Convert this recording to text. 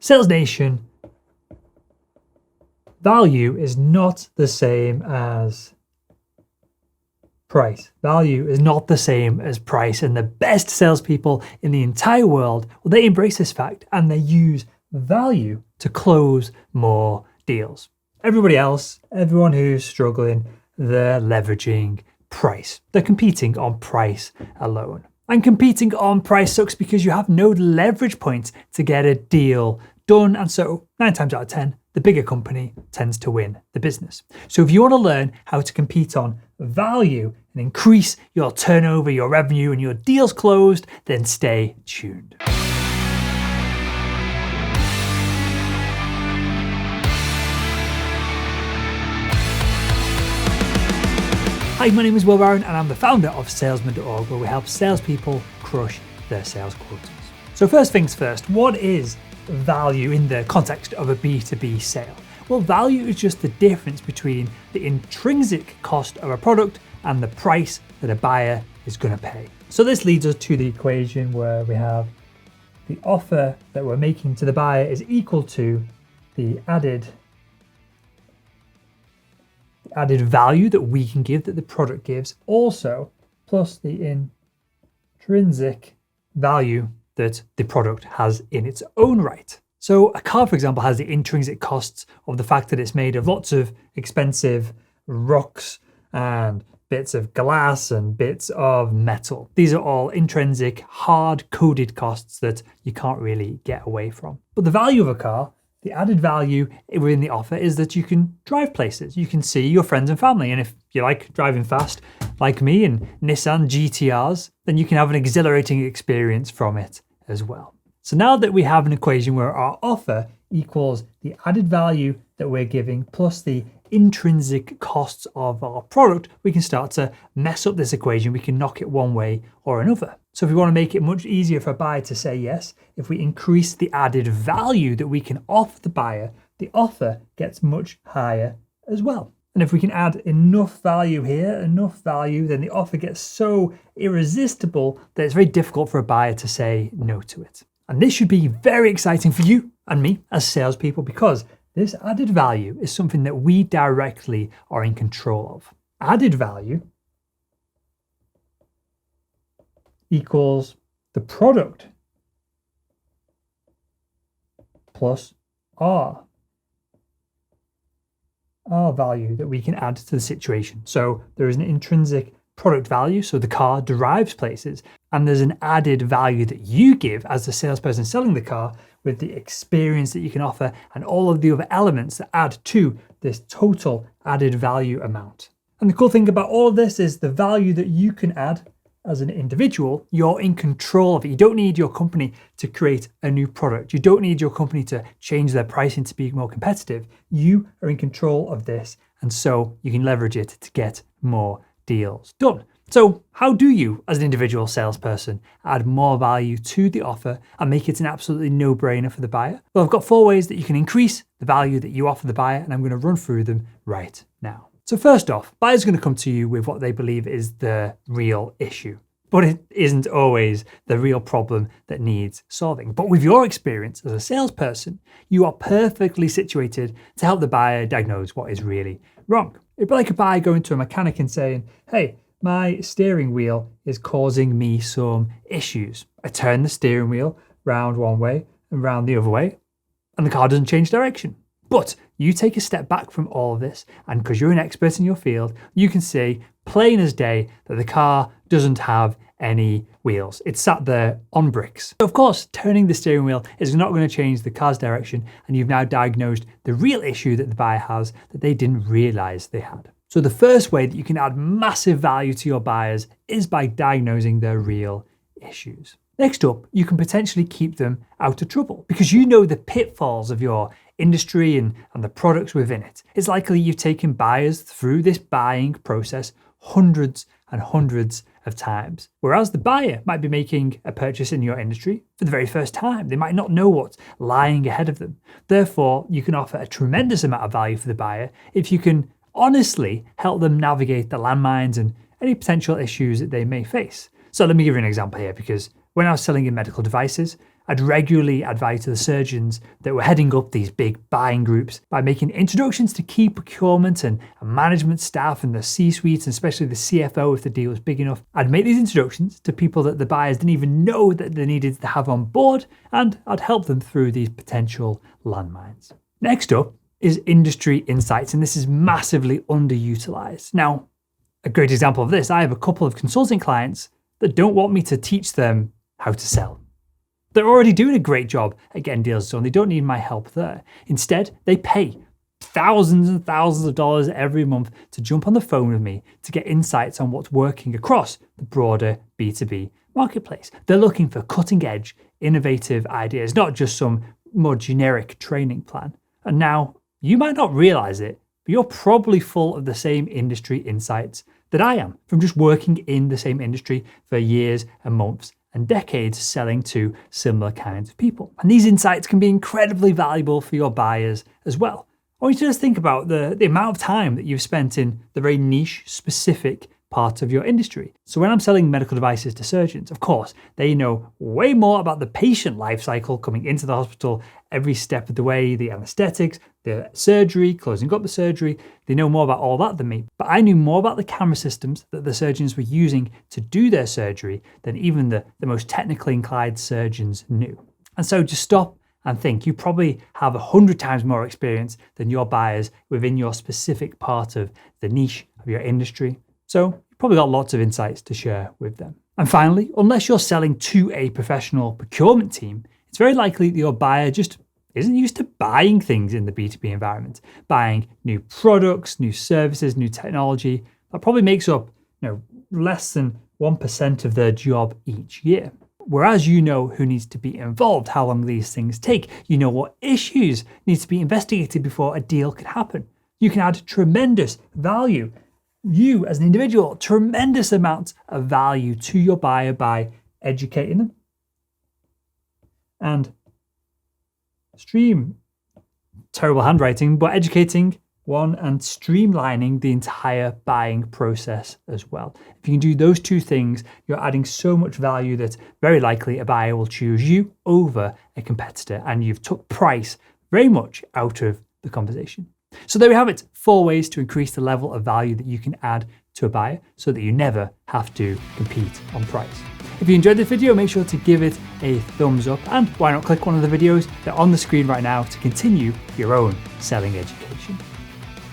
Sales Nation, value is not the same as price. Value is not the same as price, and the best salespeople in the entire world, well, they embrace this fact and they use value to close more deals. Everybody else, everyone who's struggling, they're leveraging price. They're competing on price alone. And competing on price sucks because you have no leverage points to get a deal done, and so 9 times out of 10, the bigger company tends to win the business. So if you want to learn how to compete on value and increase your turnover, your revenue, and your deals closed, then stay tuned. Hi, my name is Will Barron and I'm the founder of Salesman.org, where we help salespeople crush their sales quotas. So first things first, what is value in the context of a B2B sale? Well, value is just the difference between the intrinsic cost of a product and the price that a buyer is going to pay. So this leads us to the equation where we have the offer that we're making to the buyer is equal to the added value that we can give, that the product gives, also plus the intrinsic value that the product has in its own right. So a car, for example, has the intrinsic costs of the fact that it's made of lots of expensive rocks and bits of glass and bits of metal. These are all intrinsic, hard-coded costs that you can't really get away from. But the value of a car, the added value within the offer, is that you can drive places. You can see your friends and family. And if you like driving fast, like me and Nissan GTRs, then you can have an exhilarating experience from it as well. So now that we have an equation where our offer equals the added value that we're giving plus the intrinsic costs of our product, we can start to mess up this equation. We can knock it one way or another. So if we want to make it much easier for a buyer to say yes, if we increase the added value that we can offer the buyer, the offer gets much higher as well. And if we can add enough value here, enough value, then the offer gets so irresistible that it's very difficult for a buyer to say no to it. And this should be very exciting for you and me as salespeople, because this added value is something that we directly are in control of. Added value equals the product plus our value that we can add to the situation. So there is an intrinsic product value, so the car drives places, and there's an added value that you give as the salesperson selling the car with the experience that you can offer and all of the other elements that add to this total added value amount. And the cool thing about all of this is the value that you can add as an individual, you're in control of it. You don't need your company to create a new product. You don't need your company to change their pricing to be more competitive. You are in control of this, and so you can leverage it to get more deals done. So how do you, as an individual salesperson, add more value to the offer and make it an absolutely no-brainer for the buyer? Well, I've got 4 ways that you can increase the value that you offer the buyer, and I'm going to run through them right now. So first off, buyers are going to come to you with what they believe is the real issue, but it isn't always the real problem that needs solving. But with your experience as a salesperson, you are perfectly situated to help the buyer diagnose what is really wrong. It'd be like a buyer going to a mechanic and saying, hey, my steering wheel is causing me some issues. I turn the steering wheel round one way and round the other way, and the car doesn't change direction. But you take a step back from all of this, and because you're an expert in your field, you can see plain as day that the car doesn't have any wheels. It's sat there on bricks. So of course, turning the steering wheel is not going to change the car's direction, and you've now diagnosed the real issue that the buyer has that they didn't realize they had. So the first way that you can add massive value to your buyers is by diagnosing their real issues. Next up, you can potentially keep them out of trouble because you know the pitfalls of your industry and the products within it. It's likely you've taken buyers through this buying process hundreds and hundreds of times, whereas the buyer might be making a purchase in your industry for the very first time. They might not know what's lying ahead of them. Therefore, you can offer a tremendous amount of value for the buyer if you can honestly help them navigate the landmines and any potential issues that they may face. So let me give you an example here, because when I was selling in medical devices, I'd regularly add value to the surgeons that were heading up these big buying groups by making introductions to key procurement and management staff and the C-suite, and especially the CFO if the deal was big enough. I'd make these introductions to people that the buyers didn't even know that they needed to have on board, and I'd help them through these potential landmines. Next up is industry insights, and this is massively underutilized. Now, a great example of this, I have a couple of consulting clients that don't want me to teach them how to sell. They're already doing a great job at getting deals done. They don't need my help there. Instead, they pay thousands and thousands of dollars every month to jump on the phone with me to get insights on what's working across the broader B2B marketplace. They're looking for cutting edge, innovative ideas, not just some more generic training plan. And now, you might not realize it, but you're probably full of the same industry insights that I am from just working in the same industry for years and months and decades selling to similar kinds of people. And these insights can be incredibly valuable for your buyers as well. I want you to just think about the amount of time that you've spent in the very niche, specific part of your industry. So when I'm selling medical devices to surgeons, of course, they know way more about the patient life cycle coming into the hospital every step of the way, the anesthetics, the surgery, closing up the surgery. They know more about all that than me. But I knew more about the camera systems that the surgeons were using to do their surgery than even the most technically inclined surgeons knew. And so just stop and think. You probably have 100 times more experience than your buyers within your specific part of the niche of your industry. So you've probably got lots of insights to share with them. And finally, unless you're selling to a professional procurement team, it's very likely that your buyer just isn't used to buying things in the B2B environment, buying new products, new services, new technology. That probably makes up less than 1% of their job each year. Whereas you know who needs to be involved, how long these things take, you know what issues need to be investigated before a deal can happen. You can add tremendous value. You as an individual, tremendous amounts of value to your buyer by educating them and terrible handwriting, but educating one and streamlining the entire buying process as well. If you can do those two things, you're adding so much value that very likely a buyer will choose you over a competitor, and you've took price very much out of the conversation. So there we have it, 4 ways to increase the level of value that you can add to a buyer so that you never have to compete on price. If you enjoyed this video, make sure to give it a thumbs up, and why not click one of the videos that are on the screen right now to continue your own selling education.